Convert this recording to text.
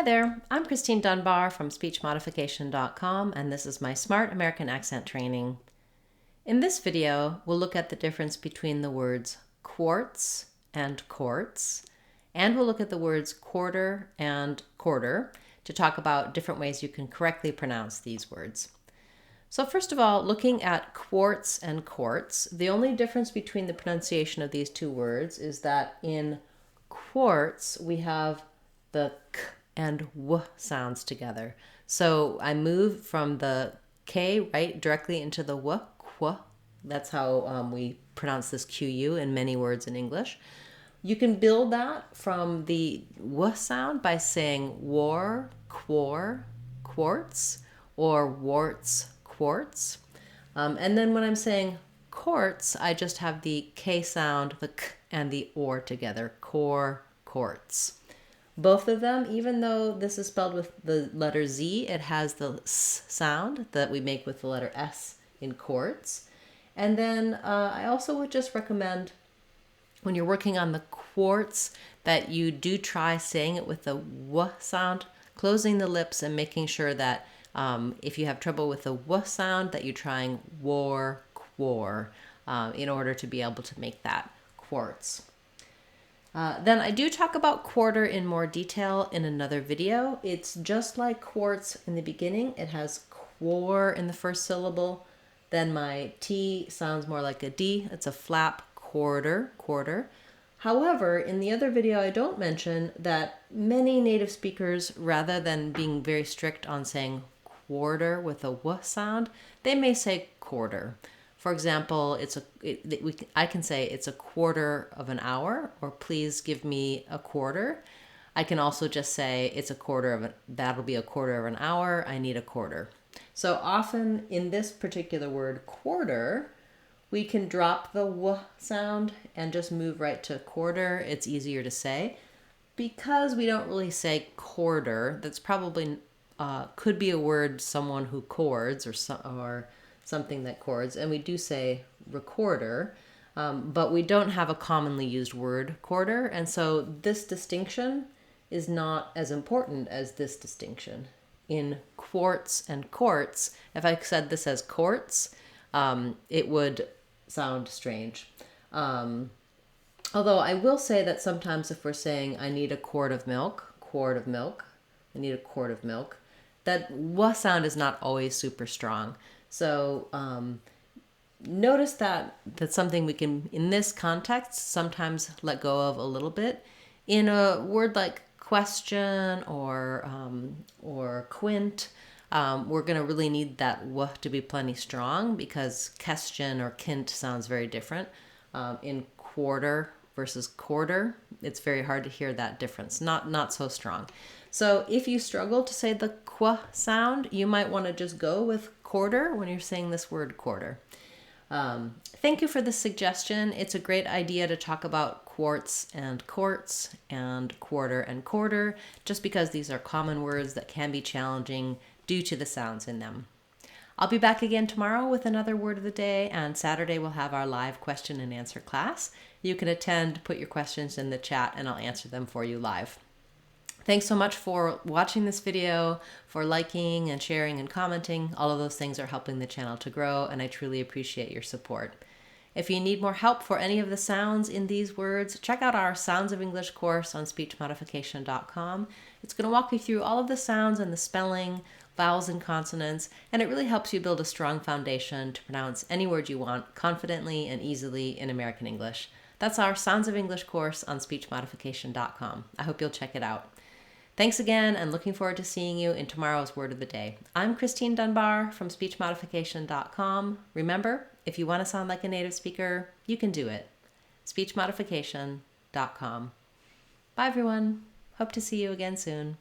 Hi there, I'm Christine Dunbar from speechmodification.com, and this is my Smart American Accent training. In this video, we'll look at the difference between the words quartz and quartz, and we'll look at the words quarter and quarter to talk about different ways you can correctly pronounce these words. So first of all, looking at quartz and quartz, the only difference between the pronunciation of these two words is that in quartz, we have the k and w sounds together. So I move from the k right directly into the w, qu. That's how we pronounce this qu in many words in English. You can build that from the w sound by saying war, quar, quartz, or warts, quartz. And then when I'm saying quartz, I just have the k sound, the k, and the or together, core, quartz. Both of them, even though this is spelled with the letter Z, it has the s sound that we make with the letter S in quartz. And then I also would just recommend when you're working on the quartz that you do try saying it with the w sound, closing the lips and making sure that if you have trouble with the w sound, that you're trying war, quar, in order to be able to make that quartz. Then I do talk about quarter in more detail in another video. It's just like quartz in the beginning. It has quar in the first syllable. Then my T sounds more like a D. It's a flap, quarter, quarter. However, in the other video, I don't mention that many native speakers, rather than being very strict on saying quarter with a w sound, they may say quarter. For example, I can say it's a quarter of an hour, or please give me a quarter. I can also just say it's a quarter of that'll be a quarter of an hour. I need a quarter. So often in this particular word, quarter, we can drop the w sound and just move right to quarter. It's easier to say because we don't really say quarter. That's probably could be a word someone who chords or something that chords, and we do say recorder, but we don't have a commonly used word quarter, and so this distinction is not as important as this distinction. In quartz and quartz, if I said this as quartz, it would sound strange. Although I will say that sometimes if we're saying I need a quart of milk, I need a quart of milk, that w sound is not always super strong. So notice that that's something we can, in this context, sometimes let go of a little bit. In a word like question or quint, we're going to really need that w to be plenty strong because question or kint sounds very different. In quarter versus quarter, it's very hard to hear that difference, not so strong. So if you struggle to say the qu sound, you might want to just go with quarter when you're saying this word quarter. Thank you for the suggestion. It's a great idea to talk about quartz and quartz and quarter, just because these are common words that can be challenging due to the sounds in them. I'll be back again tomorrow with another word of the day, and Saturday we'll have our live question and answer class. You can attend, put your questions in the chat, and I'll answer them for you live. Thanks so much for watching this video, for liking and sharing and commenting. All of those things are helping the channel to grow, and I truly appreciate your support. If you need more help for any of the sounds in these words, check out our Sounds of English course on speechmodification.com. It's going to walk you through all of the sounds and the spelling, vowels and consonants, and it really helps you build a strong foundation to pronounce any word you want confidently and easily in American English. That's our Sounds of English course on speechmodification.com. I hope you'll check it out. Thanks again, and looking forward to seeing you in tomorrow's Word of the Day. I'm Christine Dunbar from speechmodification.com. Remember, if you want to sound like a native speaker, you can do it. speechmodification.com. Bye, everyone. Hope to see you again soon.